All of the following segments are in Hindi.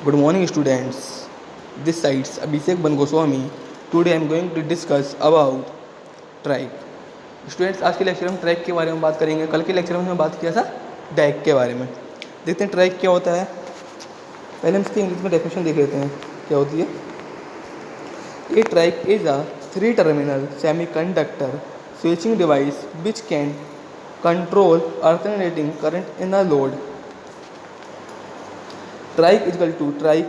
Good morning, students. This sides Abhishek Ban Goswami. Today I am going to discuss about track. Students, आज के लेक्चर में ट्रैक के बारे में बात करेंगे. कल के लेक्चर में हमने बात किया था डैक के बारे में. देखते हैं ट्रैक क्या होता है. पहले हम इसकी इंग्लिश में डेफिनेशन देख लेते हैं क्या होती है. A triac is a 3 terminal semiconductor switching device which can control alternating current in a load. Triac is equal to triac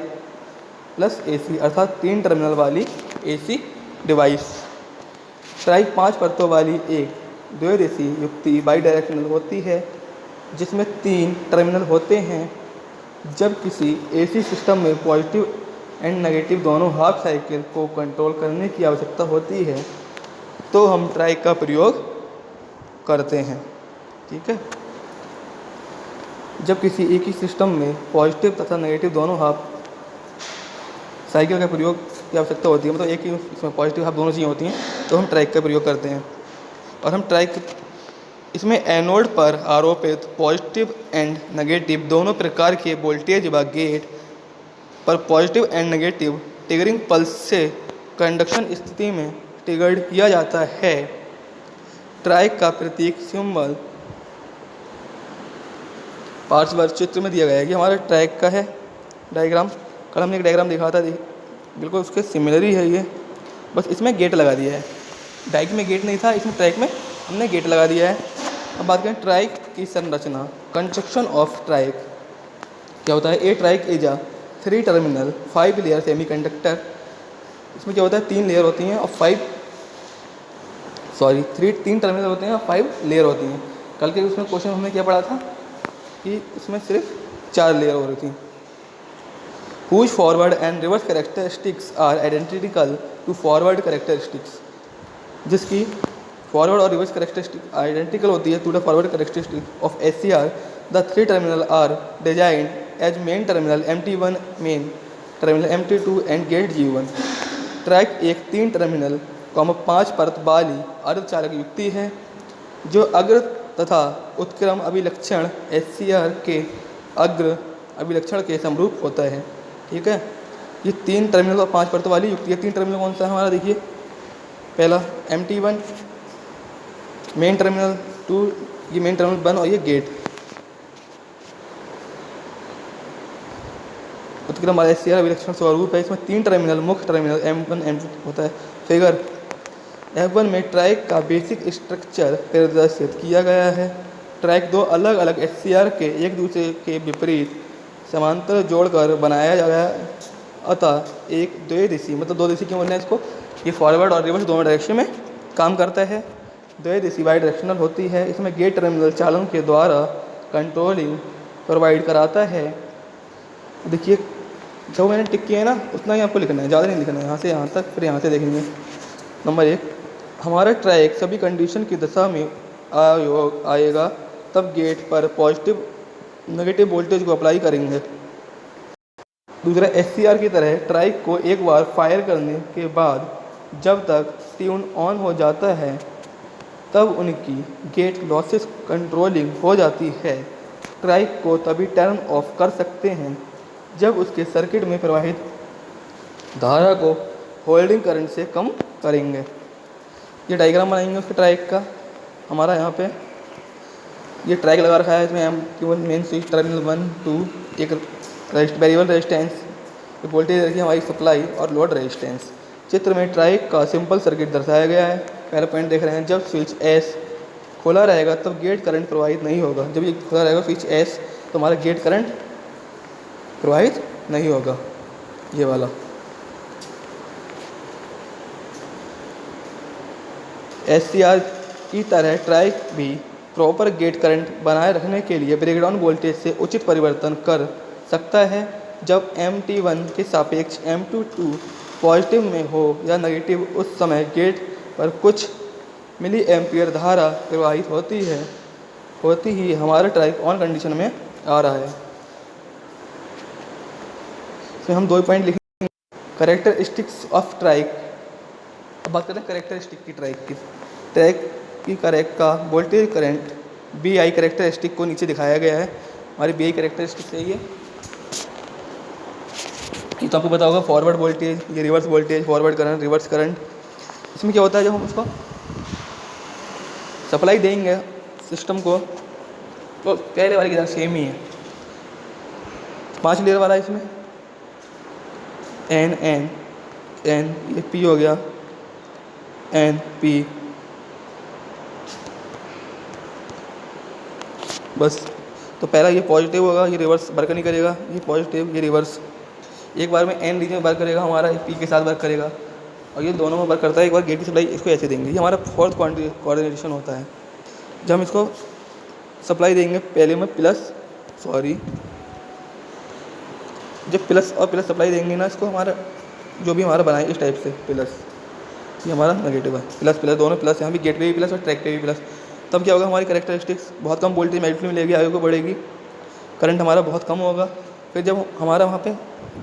plus AC, अर्थात 3 टर्मिनल वाली AC डिवाइस. ट्राइक 5 परतों वाली एक द्विदिशी युक्ति बाई डायरेक्शनल होती है जिसमें 3 टर्मिनल होते हैं. जब किसी AC सिस्टम में पॉजिटिव एंड नेगेटिव दोनों हाफ साइकिल को कंट्रोल करने की आवश्यकता होती है तो हम ट्राइक का प्रयोग करते हैं. ठीक है. जब किसी एक ही सिस्टम में पॉजिटिव तथा नेगेटिव दोनों हाफ साइकिल का प्रयोग की आवश्यकता होती है, मतलब एक ही इसमें पॉजिटिव हाफ दोनों चीज़ें होती हैं, तो हम ट्राइक का प्रयोग करते हैं. और हम ट्राइक इसमें एनोड पर आरोपित पॉजिटिव एंड नेगेटिव दोनों प्रकार के वोल्टेज व गेट पर positive and negative triggering pulse से कंडक्शन स्थिति में ट्रिगर्ड किया जाता है. ट्राइक का प्रतीक सिंबल पार्श्व चित्र में दिया गया है कि हमारा ट्रैक का है डायग्राम. कल हमने एक डायग्राम देखा था, बिल्कुल उसके सिमिलर ही है ये, बस इसमें गेट लगा दिया है. डाइक में गेट नहीं था, इसमें ट्रैक में हमने गेट लगा दिया है. अब बात करें ट्राइक की संरचना. कंस्ट्रक्शन ऑफ ट्राइक क्या होता है. A triac is a 3 terminal 5 layer semiconductor. इसमें क्या होता है, 3 लेयर होती हैं और 3 टर्मिनल होते हैं और 5 लेयर होती हैं. कल के उसमें क्वेश्चन हमने क्या पढ़ा था कि इसमें सिर्फ 4 लेयर हो रही थी. Whose forward and reverse characteristics are identical to forward characteristics. जिसकी फॉरवर्ड और रिवर्स कैरेक्टरिस्टिक आइडेंटिकल होती है to the forward characteristic of SCR. The 3 terminal are design as main terminal MT1, main terminal MT2 and gate G1. Triac एक 3 टर्मिनल 5 परत वाली अर्धचालक युक्ति है जो अग्र तथा उत्क्रम अभिलक्षण SCR के अग्र अभिलक्षण के समरूप होता है. ठीक है. ये 3 टर्मिनल और 5 परतों वाली युक्ति है. 3 टर्मिनल कौन सा है हमारा, देखिए. पहला MT1 मेन टर्मिनल 2, ये मेन टर्मिनल 1 और ये गेट. उत्क्रम वाला SCR अभिलक्षण स्वरूप है. इसमें 3 टर्मिनल मुख्य टर्मिनल M1 M2 होता है. फिगर F1 में ट्रैक का बेसिक स्ट्रक्चर प्रदर्शित किया गया है. ट्रैक 2 अलग अलग SCR के एक दूसरे के विपरीत समांतर जोड़कर बनाया गया, अतः एक द्विदिशी, मतलब 2 दिशी क्यों बोलते हैं इसको, ये फॉरवर्ड और रिवर्स दोनों डायरेक्शन में काम करता है. द्विदिशी बाई डायरेक्शनल होती है. इसमें गेट टर्मिनल चालन के द्वारा कंट्रोलिंग प्रोवाइड कराता है. देखिए जो मैंने टिक किया है ना उतना ही आपको लिखना है, ज़्यादा नहीं लिखना है. यहाँ से यहाँ तक, फिर यहाँ से देखेंगे. नंबर 1, हमारा ट्रैक सभी कंडीशन की दशा में आएगा तब गेट पर पॉजिटिव नेगेटिव वोल्टेज को अप्लाई करेंगे. दूसरा, SCR की तरह ट्राइक को एक बार फायर करने के बाद जब तक ट्यून ऑन हो जाता है तब उनकी गेट लॉसेस कंट्रोलिंग हो जाती है. ट्राइक को तभी टर्न ऑफ कर सकते हैं जब उसके सर्किट में प्रवाहित धारा को होल्डिंग करंट से कम करेंगे. ये डायग्राम बनाएंगे उसके ट्रैक का. हमारा यहाँ पे ये ट्रैक लगा रखा है. इसमें M1 मेन स्विच टर्मिनल 1 2 एक वेरिएबल रेजिस्टेंस, एक वोल्टेज रखी हमारी सप्लाई और लोड रेजिस्टेंस. चित्र में ट्रैक का सिंपल सर्किट दर्शाया गया है. पहला पॉइंट देख रहे हैं, जब स्विच S खुला रहेगा तब गेट करंट प्रवाहित नहीं होगा. जब ये खुला रहेगा स्विच S तो हमारा गेट करंट प्रवाहित नहीं होगा. ये वाला SCR की तरह ट्राइक भी प्रॉपर गेट करंट बनाए रखने के लिए ब्रेकडाउन वोल्टेज से उचित परिवर्तन कर सकता है. जब MT1 के सापेक्ष M22 पॉजिटिव में हो या नेगेटिव, उस समय गेट पर कुछ मिली एम्पियर धारा प्रवाहित होती ही हमारा ट्राइक ऑन कंडीशन में आ रहा है. इसमें हम 2 पॉइंट लिखेंगे. Characteristics of triac. अब बात करते हैं कैरेक्टरिस्टिक की ट्रैक की. ट्रैक की ट्रैक का वोल्टेज करंट BI कैरेक्टरिस्टिक को नीचे दिखाया गया है. हमारी BI कैरेक्टरिस्टिक है ये. तो आपको पता होगा फॉरवर्ड वोल्टेज, ये reverse voltage, forward current, reverse current. इसमें क्या होता है, जब हम उसको सप्लाई देंगे सिस्टम को तो पहले वाली की तरह सेम ही है। 5 लेयर वाला है इसमें, एन एन एन, ये पी हो गया, एन पी, बस। तो पहला ये पॉजिटिव होगा, ये रिवर्स वर्क नहीं करेगा, ये पॉजिटिव, ये रिवर्स। एक बार में एन रीजन में वर्क करेगा हमारा, पी के साथ वर्क करेगा, और ये दोनों में वर्क करता है। एक बार गेट की सप्लाई इसको ऐसे देंगे, ये हमारा फोर्थ कोऑर्डिनेशन होता है। जब हम इसको सप्लाई देंगे पहले में प्लस, जब प्लस और प्लस सप्लाई देंगे ना इसको, हमारा जो भी हमारा बनाए इस टाइप से प्लस, ये हमारा नेगेटिव है, प्लस प्लस दोनों प्लस, यहाँ भी गेट पे भी प्लस और ट्रैक पे भी प्लस। तब क्या होगा, हमारी कैरेक्टरिस्टिक्स बहुत कम वोल्टेज मैग्नीट्यूड में लेगी, आगे को बढ़ेगी, करंट हमारा बहुत कम होगा। फिर जब हमारा वहाँ पे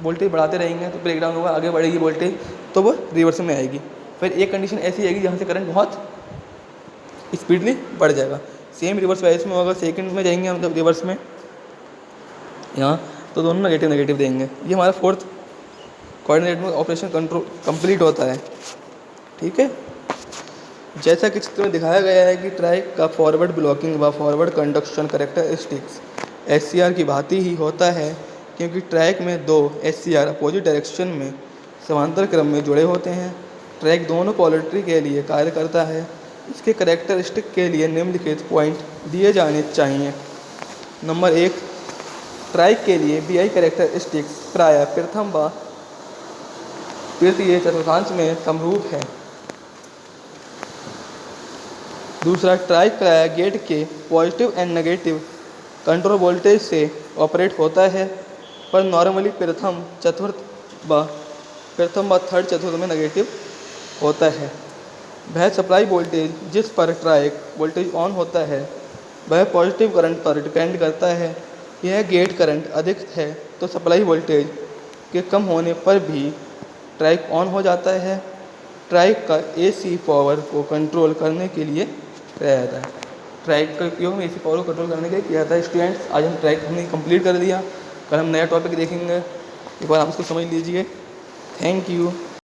वोल्टेज बढ़ाते रहेंगे तो ब्रेकडाउन होगा, आगे बढ़ेगी वोल्टेज, तो वो रिवर्स में आएगी। फिर एक कंडीशन ऐसी आएगी जहाँ से करंट बहुत स्पीडली बढ़ जाएगा। सेम रिवर्स वाइस में होगा, सेकंड में जाएंगे हम जब रिवर्स में यहाँ, तो दोनों नेगेटिव नेगेटिव देंगे। ये हमारा फोर्थ कोऑर्डिनेट में ऑपरेशन कंट्रोल कंप्लीट होता है। ठीक है, जैसा कि चित्र में दिखाया गया है कि ट्राइक का फॉरवर्ड ब्लॉकिंग व फॉरवर्ड कंडक्शन कैरेक्टरिस्टिक्स एससीआर की भांति ही होता है, क्योंकि ट्रैक में 2 एससीआर अपोजिट डायरेक्शन में समांतर क्रम में जुड़े होते हैं। ट्रैक दोनों पोलैरिटी के लिए कार्य करता है। इसके कैरेक्टरिस्टिक के लिए निम्नलिखित पॉइंट दिए जाने चाहिए। नंबर 1, ट्राइक के लिए बीआई कैरेक्टरिस्टिक्स प्रायः प्रथम व तृतीय चतुर्थांश में समरूप है। दूसरा, ट्राइक प्रायः गेट के positive and negative control voltage से ऑपरेट होता है, पर नॉर्मली प्रथम व थर्ड चतुर्थ में नेगेटिव होता है। वह सप्लाई वोल्टेज जिस पर ट्राइक वोल्टेज ऑन होता है वह पॉजिटिव करंट पर डिपेंड करता है। यह गेट करंट अधिक है तो सप्लाई वोल्टेज के कम होने पर भी ट्राइक ऑन हो जाता है। ट्राइक का एसी पावर को कंट्रोल करने के लिए किया जाता है। ट्राइक का उपयोग एसी पावर को कंट्रोल करने के लिए किया जाता है। स्टूडेंट्स, आज हम ट्राइक हमने कंप्लीट कर दिया। कल हम नया टॉपिक देखेंगे, एक बार आप उसको समझ लीजिए। Thank you.